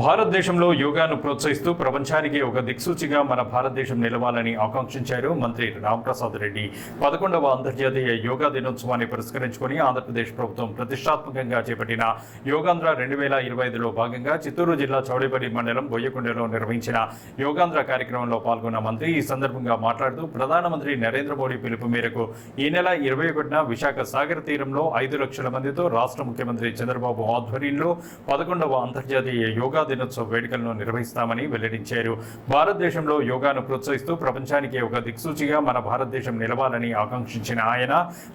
భారతదేశంలో యోగాను ప్రోత్సహిస్తూ ప్రపంచానికి ఒక దిక్సూచిగా మన భారతదేశం నిలవాలని ఆకాంక్షించారు మంత్రి రాంప్రసాద్ రెడ్డి. 11వ అంతర్జాతీయ యోగా దినోత్సవాన్ని పురస్కరించుకుని ఆంధ్రప్రదేశ్ ప్రభుత్వం ప్రతిష్టాత్మకంగా చేపట్టిన యోగాంధ్ర 2025లో భాగంగా చిత్తూరు జిల్లా చౌడేపల్లి మండలం బొయ్యకొండలో నిర్వహించిన యోగాంధ్ర కార్యక్రమంలో పాల్గొన్న మంత్రి ఈ సందర్భంగా మాట్లాడుతూ ప్రధానమంత్రి నరేంద్ర మోడీ పిలుపు మేరకు ఈ నెల 21న విశాఖ సాగర్ తీరంలో 5 లక్షల మందితో రాష్ట్ర ముఖ్యమంత్రి చంద్రబాబు ఆధ్వర్యంలో 11వ అంతర్జాతీయ యోగా దినోత్సవ వేడుకలను నిర్వహిస్తామని వెల్లడించారు. భారతదేశంలో యోగాను ప్రోత్సహిస్తూ ప్రపంచానికి ఒక దిక్సూచిగా మన భారతదేశం నిలవాలని ఆకాంక్షించిన ఆయన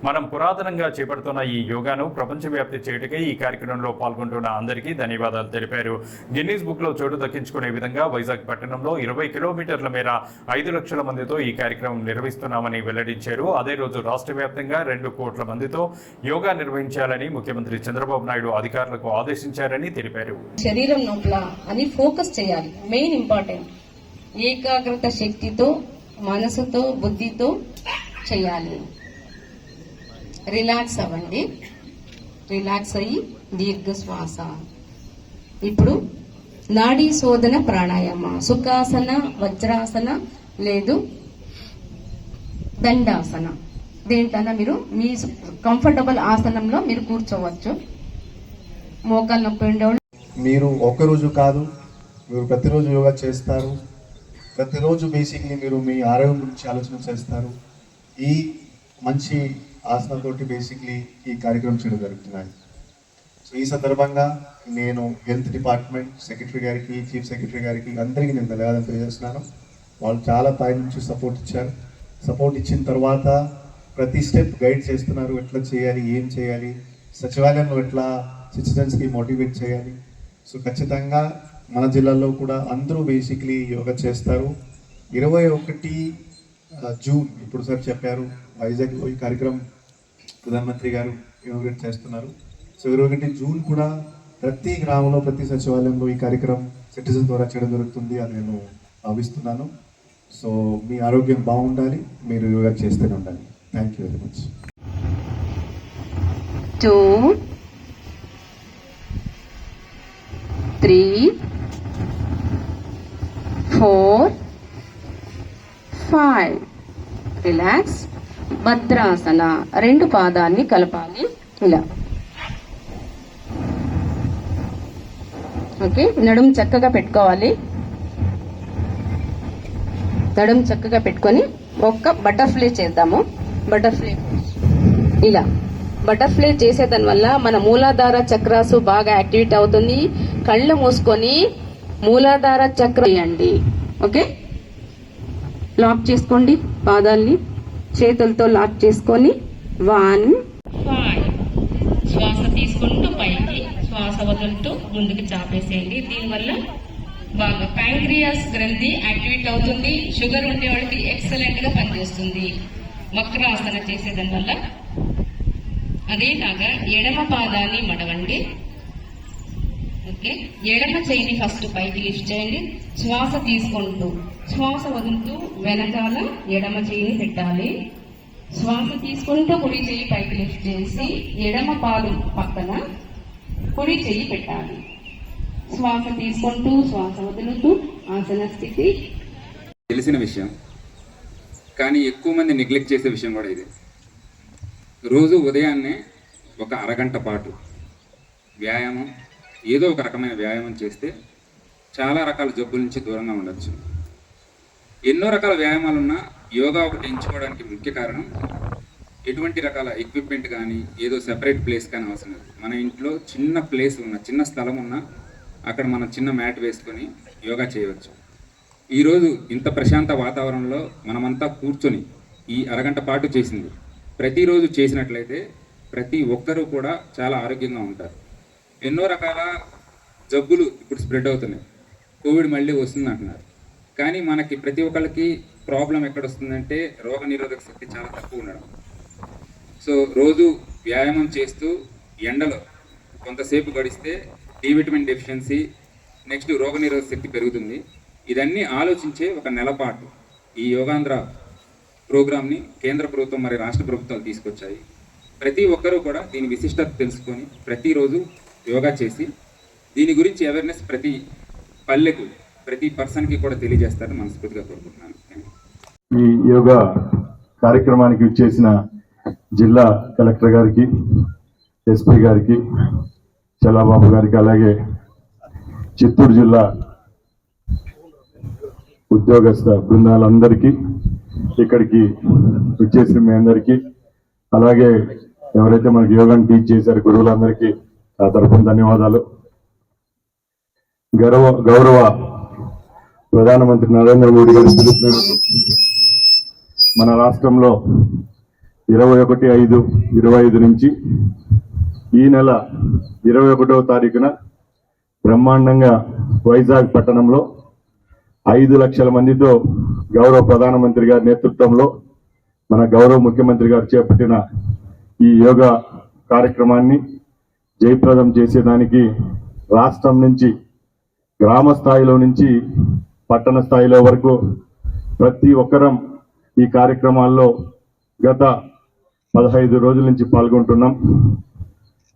మనం పురాతనంగా చేపడుతున్న ఈ యోగాను ప్రపంచవ్యాప్తి చేయటకై ఈ కార్యక్రమంలో పాల్గొంటున్న అందరికీ ధన్యవాదాలు తెలిపారు. గిన్నీస్ బుక్ లో చోటు దక్కించుకునే విధంగా వైజాగ్ పట్టణంలో 20 కిలోమీటర్ల మేర 5 లక్షల మందితో ఈ కార్యక్రమం నిర్వహిస్తున్నామని వెల్లడించారు. అదే రోజు రాష్ట్ర వ్యాప్తంగా 2 కోట్ల మందితో యోగా నిర్వహించాలని ముఖ్యమంత్రి చంద్రబాబు నాయుడు అధికారులకు ఆదేశించారని తెలిపారు. శరీరం అని ఫోకస్ చేయాలి. మెయిన్ ఇంపార్టెంట్ ఏకాగ్రత శక్తితో మనసుతో బుద్ధితో చేయాలి. రిలాక్స్ అవ్వండి. రిలాక్స్ అయ్యి దీర్ఘ శ్వాస. ఇప్పుడు నాడీ శోధన ప్రాణాయామ, సుఖాసన, వజ్రాసన లేదు దండాసన. దేంటన్నా మీరు మీ కంఫర్టబుల్ ఆసనంలో మీరు కూర్చోవచ్చు. మోకాలు నొప్పి ఉండేవాళ్ళు మీరు ఒక్కరోజు కాదు, మీరు ప్రతిరోజు యోగా చేస్తారు. ప్రతిరోజు బేసిక్లీ మీరు మీ ఆరోగ్యం గురించి ఆలోచన చేస్తారు. ఈ మంచి ఆసనాలతోటి బేసిక్లీ ఈ కార్యక్రమం చేయడం జరుగుతున్నాయి. సో ఈ సందర్భంగా నేను హెల్త్ డిపార్ట్మెంట్ సెక్రటరీ గారికి, చీఫ్ సెక్రటరీ గారికి అందరికీ నేను ధన్యవాదాలు తెలియజేస్తున్నాను. వాళ్ళు చాలా పై నుంచి సపోర్ట్ ఇచ్చారు. సపోర్ట్ ఇచ్చిన తర్వాత ప్రతి స్టెప్ గైడ్ చేస్తున్నారు. ఎట్లా చేయాలి, ఏం చేయాలి, సచివాలయంలో ఎట్లా సిటిజన్స్కి మోటివేట్ చేయాలి. సో ఖచ్చితంగా మన జిల్లాలో కూడా అందరూ బేసిక్లీ యోగా చేస్తారు. 21 జూన్ ఇప్పుడు సార్ చెప్పారు, వైజాగ్లో ఈ కార్యక్రమం ప్రధానమంత్రి గారు ఇనాగ్రేట్ చేస్తున్నారు. సో 21 జూన్ కూడా ప్రతి గ్రామంలో, ప్రతి సచివాలయంలో ఈ కార్యక్రమం సిటిజన్ ద్వారా చేయడం జరుగుతుంది అని నేను భావిస్తున్నాను. సో మీ ఆరోగ్యం బాగుండాలి, మీరు యోగా చేస్తూనే ఉండాలి. Thank you very much. 2 3 4 5 relax. Bhadrasana. 2 పాదాన్ని కలపాలి ఇలా. ఓకే, నడుము చక్కగా పెట్టుకోవాలి. నడుము చక్కగా పెట్టుకొని ఒక్క బటర్ఫ్లై చేద్దాము. బటర్ఫ్లై ఇలా. బటర్ఫ్లై చేసేదాని వల్ల మన మూలాధార చక్రాసు బాగా యాక్టివేట్ అవుతుంది. కళ్ళు మూసుకొని మూలాధార చక్ర చేయండి. ఓకే, లాక్ చేసుకోండి. పాదాల్ని చేతులతో లాక్ చేసుకొని 1 5 శ్వాస తీసుకుంటూ పైకి, శ్వాస వదులుతూ ముందుకు చాపేసేయండి. దీనివల్ల బాగా ప్యాంక్రియాస్ గ్రంథి యాక్టివేట్ అవుతుంది. షుగర్ ఉండే వాళ్ళకి ఎక్సలెంట్ గా పనిచేస్తుంది వక్రాసన చేసేదాని వల్ల. అదేలాగా ఎడమ పాదాన్ని మడవండి. ఓకే, ఎడమ చేయిని ఫస్ట్ పైకి లిఫ్ట్ చేయండి. శ్వాస తీసుకుంటూ, శ్వాస వదులుతూ వెనకాల ఎడమ చేయిని పెట్టాలి. శ్వాస తీసుకుంటూ కుడి చేయి పైకి లిఫ్ట్ చేసి ఎడమ పాలు పక్కన కుడి చేయి పెట్టాలి. శ్వాస తీసుకుంటూ, శ్వాస వదులుతూ ఆసన స్థితి. తెలిసిన విషయం, కానీ ఎక్కువ మంది నెగ్లెక్ట్ చేసే విషయం కూడా ఇది. రోజు ఉదయాన్నే ఒక అరగంట పాటు వ్యాయామం, ఏదో ఒక రకమైన వ్యాయామం చేస్తే చాలా రకాల జబ్బుల నుంచి దూరంగా ఉండొచ్చు. ఎన్నో రకాల వ్యాయామాలున్నా యోగా ఒకటి ఎంచుకోవడానికి ముఖ్య కారణం ఎటువంటి రకాల ఎక్విప్మెంట్ కానీ ఏదో సెపరేట్ ప్లేస్ కానీ అవసరం లేదు. మన ఇంట్లో చిన్న ప్లేస్ ఉన్న, చిన్న స్థలం ఉన్నా అక్కడ మనం చిన్న మ్యాట్ వేసుకొని యోగా చేయవచ్చు. ఈరోజు ఇంత ప్రశాంత వాతావరణంలో మనమంతా కూర్చొని ఈ అరగంట పాటు చేసింది ప్రతిరోజు చేసినట్లయితే ప్రతి ఒక్కరూ కూడా చాలా ఆరోగ్యంగా ఉంటారు. ఎన్నో రకాల జబ్బులు ఇప్పుడు స్ప్రెడ్ అవుతున్నాయి. కోవిడ్ మళ్ళీ వస్తుంది అంటున్నారు. కానీ మనకి ప్రతి ఒక్కరికి ప్రాబ్లం ఎక్కడ వస్తుందంటే రోగనిరోధక శక్తి చాలా తక్కువ ఉండడం. సో రోజు వ్యాయామం చేస్తూ ఎండలో కొంతసేపు గడిస్తే డి విటమిన్ డెఫిషియన్సీ, నెక్స్ట్ రోగనిరోధక శక్తి పెరుగుతుంది. ఇదన్నీ ఆలోచించే ఒక నెల పాటు ఈ యోగాంధ్ర ప్రోగ్రామ్ని కేంద్ర ప్రభుత్వం మరి రాష్ట్ర ప్రభుత్వాలు తీసుకొచ్చాయి. ప్రతి ఒక్కరూ కూడా దీని విశిష్టత తెలుసుకొని ప్రతిరోజు యోగా చేసి దీని గురించి అవేర్నెస్ ప్రతి పల్లెకు ప్రతి పర్సన్కి కూడా తెలియజేస్తారని మనస్ఫూర్తిగా కోరుకుంటున్నాను. ఈ యోగా కార్యక్రమానికి విచ్చేసిన జిల్లా కలెక్టర్ గారికి, ఎస్పీ గారికి, చల్లాబాబు గారికి, అలాగే చిత్తూరు జిల్లా ఉద్యోగస్థ బృందాలందరికీ, ఇక్కడికి విచ్చేసిన మీ అందరికీ, అలాగే ఎవరైతే మనకి యోగాని టీచ్ చేశారు గురువులందరికీ ఆ తరఫున ధన్యవాదాలు. గౌరవ ప్రధానమంత్రి నరేంద్ర మోడీ గారి పిలుపు మేరకు మన రాష్ట్రంలో 21/5/25 నుంచి ఈ నెల 21వ తారీఖున బ్రహ్మాండంగా వైజాగ్ పట్టణంలో 5 లక్షల మందితో గౌరవ ప్రధానమంత్రి గారి నేతృత్వంలో మన గౌరవ ముఖ్యమంత్రి గారు చేపట్టిన ఈ యోగా కార్యక్రమాన్ని జయప్రదం చేసేదానికి రాష్ట్రం నుంచి, గ్రామ స్థాయిలో నుంచి పట్టణ స్థాయిలో వరకు ప్రతి ఒక్కరం ఈ కార్యక్రమాల్లో గత 15 రోజుల నుంచి పాల్గొంటున్నాం.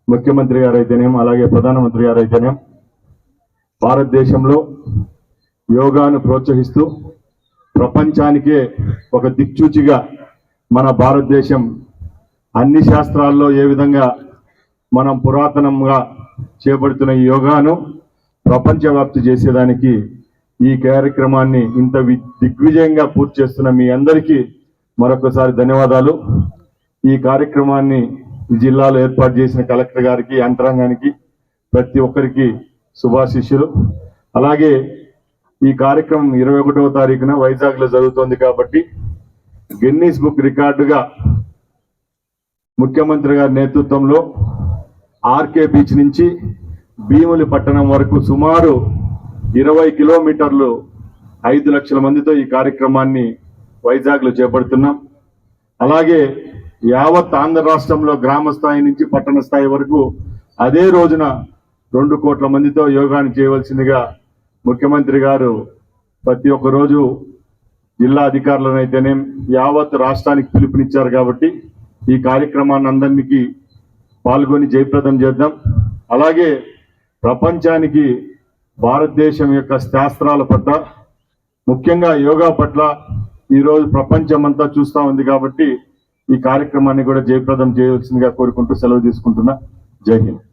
ముఖ్యమంత్రి గారు అయితేనేం, అలాగే ప్రధానమంత్రి గారు అయితేనేం భారతదేశంలో యోగాను ప్రోత్సహిస్తూ ప్రపంచానికే ఒక దిక్సూచిగా మన భారతదేశం అన్ని శాస్త్రాల్లో ఏ విధంగా మనం పురాతనంగా చేపడుతున్న ఈ యోగాను ప్రపంచవ్యాప్తి చేసేదానికి ఈ కార్యక్రమాన్ని ఇంత దిగ్విజయంగా పూర్తి చేస్తున్న మీ అందరికీ మరొకసారి ధన్యవాదాలు. ఈ కార్యక్రమాన్ని ఈ జిల్లాలో ఏర్పాటు చేసిన కలెక్టర్ గారికి, యంత్రాంగానికి, ప్రతి ఒక్కరికి శుభాశిష్యులు. అలాగే ఈ కార్యక్రమం 21వ తారీఖున వైజాగ్ లో జరుగుతోంది కాబట్టి గిన్నీస్ బుక్ రికార్డుగా ముఖ్యమంత్రి గారి నేతృత్వంలో ఆర్కే బీచ్ నుంచి భీములి పట్టణం వరకు సుమారు 20 కిలోమీటర్లు 5 లక్షల మందితో ఈ కార్యక్రమాన్ని వైజాగ్ లో చేపడుతున్నాం. అలాగే యావత్ ఆంధ్ర రాష్ట్రంలో గ్రామ స్థాయి నుంచి పట్టణ స్థాయి వరకు అదే రోజున 2 కోట్ల మందితో యోగాన్ని చేయవలసిందిగా ముఖ్యమంత్రి గారు ప్రతి ఒక్క రోజు జిల్లా అధికారులనైతేనే యావత్ రాష్ట్రానికి పిలుపునిచ్చారు. కాబట్టి ఈ కార్యక్రమాన్ని అందరికీ పాల్గొని జయప్రదం చేద్దాం. అలాగే ప్రపంచానికి భారతదేశం యొక్క శాస్త్రాల పట్ల, ముఖ్యంగా యోగా పట్ల ఈరోజు ప్రపంచం అంతా చూస్తూ ఉంది. కాబట్టి ఈ కార్యక్రమాన్ని కూడా జయప్రదం చేయవలసిందిగా కోరుకుంటూ సెలవు తీసుకుంటున్నా. జై హింద్.